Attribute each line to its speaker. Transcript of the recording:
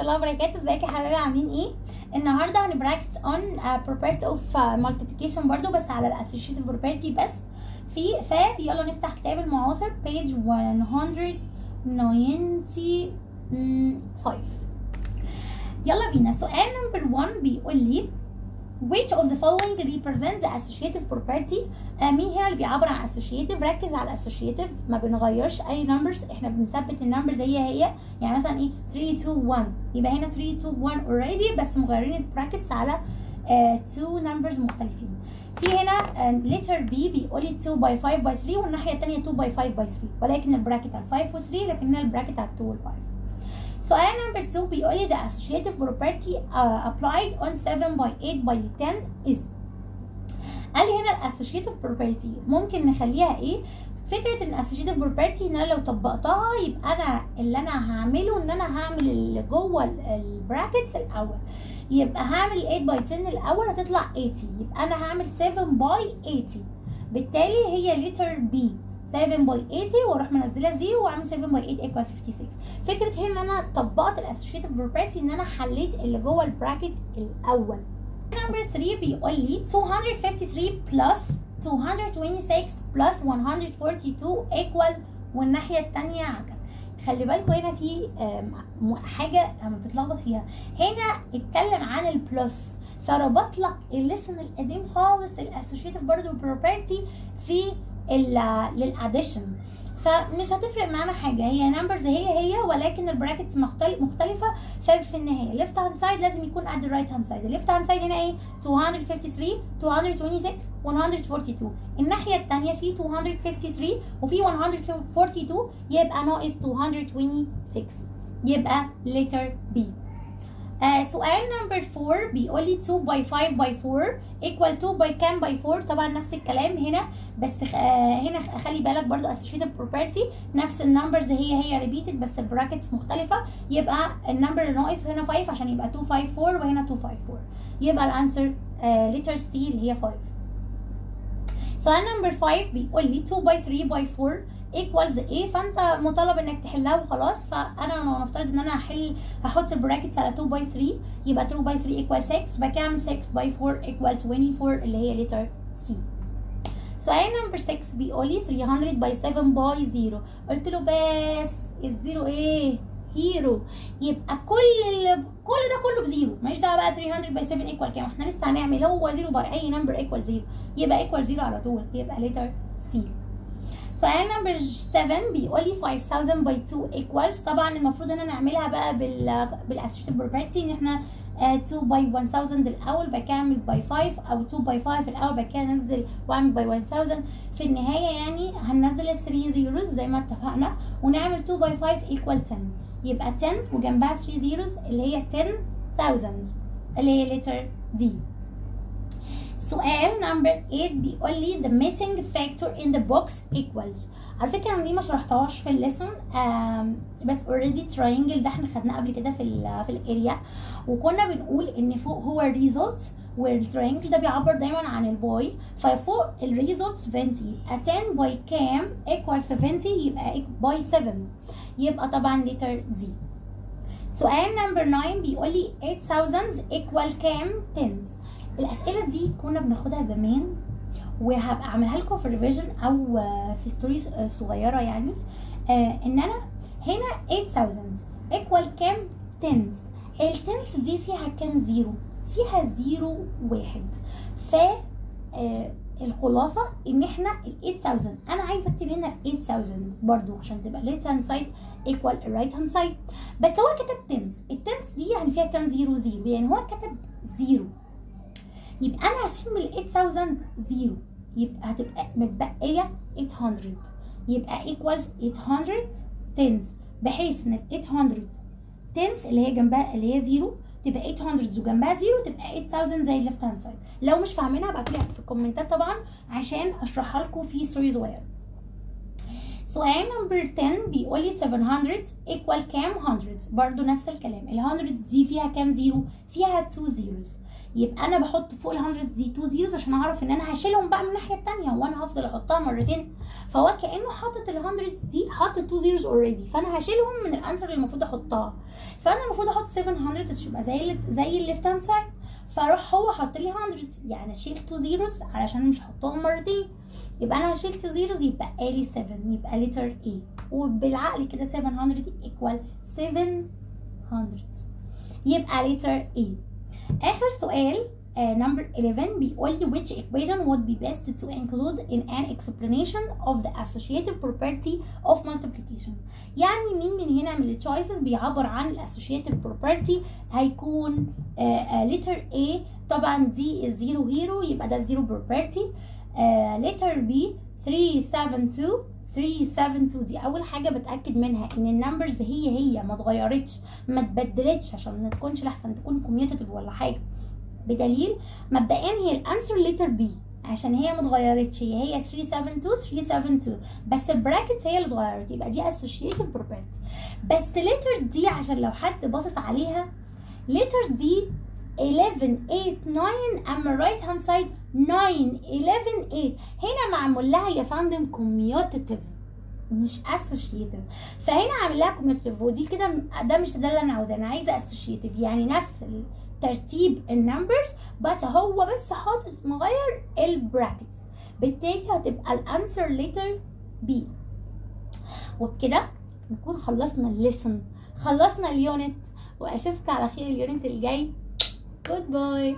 Speaker 1: الله وبركاته. ازيك يا حبايبي، عاملين ايه؟ النهارده هنبراكتس اون property of multiplication برضو، بس على الاسوشيتيف property بس. يلا نفتح كتاب المعاصر page 195. يلا بينا. سؤال نمبر 1 بيقول لي which of the following represents the associative property. مين هنا اللي بيعبر عن associative؟ ركز على associative، ما بنغيرش اي numbers، احنا بنثبت النمبرز هي. يعني مثلا ايه 3 2 1، يبقى هنا 3 2 1 already، بس مغيرين البراكتس على 2 numbers مختلفين. في هنا letter B بيقول لي 2 by 5 by 3، والناحيه الثانيه 2 by 5 by 3، ولكن البراكت على 5 و 3، لكن البراكت على 2 و 5. سؤال نمبر 2 بيقول لي the associative property applied on 7 by 8 by 10 is. قال لي هنا الاسوشيتيف بروبرتي ممكن نخليها ايه؟ فكره ان الاسوشيتيف بروبرتي ان انا لو طبقتها يبقى انا اللي انا هعمله ان انا هعمل اللي جوه البراكتس الاول، يبقى هعمل 8 باي 10 الاول هتطلع 80، يبقى انا هعمل 7 باي 80، بالتالي هي ليتر بي 7 باي 80 واروح منزلها 0 واعمل 7 باي 8 ايكوال 56. فكره هنا ان انا طبقت الاسوشيتيف بروبرتي ان انا حليت اللي جوه البراكت الاول. نمبر 3 بيقول لي 253 بلس 226 بلس 142 ايكوال، والناحيه الثانيه عكس. خلي بالكم هنا في حاجه بتتلخبط فيها. هنا اتكلم عن البلس، فربط لك الليسن القديم خالص الاسوشيتيف برضو بروبرتي في للاديشن، فمش هتفرق معانا حاجه، هي نمبرز هي ولكن البراكتس مختلفه. ففي النهايه الليفت هاند سايد لازم يكون قد الرايت هاند سايد. الليفت هاند سايد هنا ايه 253 226 142، الناحيه الثانيه في 253 وفي 142 يبقى ناقص 226، يبقى letter B. سؤال نمبر 4 بيقول لي 2 by 5 by 4 equal 2 by كام by 4. طبعا نفس الكلام هنا، بس هنا خلي بالك برضو associative property نفس النمبرز هي repeated بس البراكتس مختلفة، يبقى النمبر اللي ناقص هنا 5 عشان يبقى 254 وهنا 254، يبقى الانسر letter C اللي هي 5. سؤال نمبر 5 بيقول لي 2 by 3 by 4 equals ايه، فانت مطالب انك تحلها وخلاص. فانا لو نفترض ان انا هحط البراكتس على 2 by 3، يبقى 2 by 3 equals 6، يبقى كام 6 by 4 equals 24 اللي هي letter C. سؤال نمبر 6 بيقول لي 300 by 7 by 0. قلت له بس الزيرو ايه هيرو، يبقى كل ده كله بزيرو، ماليش دعوه بقى 300 by 7 equal كام، احنا لسه هنعمل هو 0 by اي نمبر equal 0، يبقى equal 0 على طول، يبقى letter C. سؤال نمبر 7 بيقول لي 5000 by 2 equals. طبعا المفروض ان انا نعملها بقى بالاسوشيتيف بروبرتي ان احنا 2 by 1000 الاول، بعد كده اعمل by 5 او 2 by 5 الاول، بعد كده انزل واعمل by 1000. في النهايه يعني هننزل 3 zeros زي ما اتفقنا ونعمل 2 by 5 equal 10، يبقى 10 وجنبها 3 zeros اللي هي 10,000 اللي هي letter D. سؤال نمبر 8 بيقول لي the missing factor in the box equals. على فكره انا دي ما شرحتهاش في الليسون، بس already triangle ده احنا خدناه قبل كده في الاريا، وكنا بنقول ان فوق هو الريزلت والترينجل ده بيعبر دايما عن الباي، ففوق الريزلت 70 يبقى 10 باي كام equal 70، يبقى باي 7، يبقى طبعا letter D. سؤال نمبر 9 بيقول لي 8000 equal كام tens. الاسئله دي كنا بناخدها زمان، وهبقى اعملها لكم في الريفيجن او في ستوريز صغيره يعني. ان انا هنا 8000 equal كام tens. التنس دي فيها كام زيرو؟ فيها 0 1. ف الخلاصه ان احنا ال 8000 انا عايزه اكتب هنا 8000 برضو عشان تبقى left hand side equal right hand side، بس هو كتب تنس. التنس دي يعني فيها كام زيرو؟ 0، يعني هو كتب 0، يبقى انا هشيل من 8000 0، يبقى هتبقى متبقيه 800، يبقى equals 800 tens، بحيث ان ال 800 tens اللي هي جنبها اللي هي 0 تبقى 800 وجنبها 0 تبقى 8000 زي الليفت هاند سايد. لو مش فاهمينها ابعتولي في الكومنتات طبعا عشان اشرحها لكم في ستوري صغيره. سؤال نمبر 10 بيقول لي 700 equal كام 100. برضو نفس الكلام، ال 100 دي فيها كام زيرو؟ فيها 2 zeros، يبقى انا بحط فوق ال 100 دي 2 زيروز عشان اعرف ان انا هشيلهم بقى من الناحيه الثانيه، وانا هفضل احطها مرتين. فهو كانه حاطط ال 100 دي، حاطط 2 زيروز اوريدي، فانا هشيلهم من الانسر اللي المفروض احطها. فانا المفروض احط 700 عشان يبقى زي الليفت هاند سايد، فاروح هو حط لي 100، يعني اشيل 2 زيروز علشان مش هحطهم مرتين. يبقى انا هشيل 2 زيروز يبقى لي 7، يبقى لتر A. وبالعقل كده 700 equal 700، يبقى لتر A. اخر سؤال number 11 بيقول لي which equation would be best to include in an explanation of the associative property of multiplication. يعني مين من هنا من التشويسز بيعبر عن الاسوشيتيف بروبرتي؟ هيكون letter A طبعا دي الزيرو هيرو، يبقى ده الزيرو بروبرتي. letter B 372 دي اول حاجه بتاكد منها ان النمبرز هي ما اتغيرتش ما اتبدلتش، عشان ما تكونش لحسن تكون كوميوتيتيف ولا حاجه. بدليل مبدئيا هي الانسر لتر بي عشان هي ما اتغيرتش، هي 372 بس البراكتس هي اللي اتغيرت، يبقى دي اسوشيتيف بروبرتي. بس لتر دي عشان لو حد باصص عليها، لتر دي 11 8 9 اما الرايت هاند سايد 9 11 8 هنا معمول لها يا فندم كوميوتيتيف مش اسوشيتيف، فهنا عامل لها كوميوتيتيف، ودي كده ده مش ده اللي انا عاوزاه، انا عايزه اسوشيتيف يعني نفس ترتيب النمبرز بس هو بس حاطط مغير البراكتس، بالتالي هتبقى الانسر لتر بي. وبكده نكون خلصنا الليسن، خلصنا اليونت، واشوفك على خير اليونت الجاي. جود باي.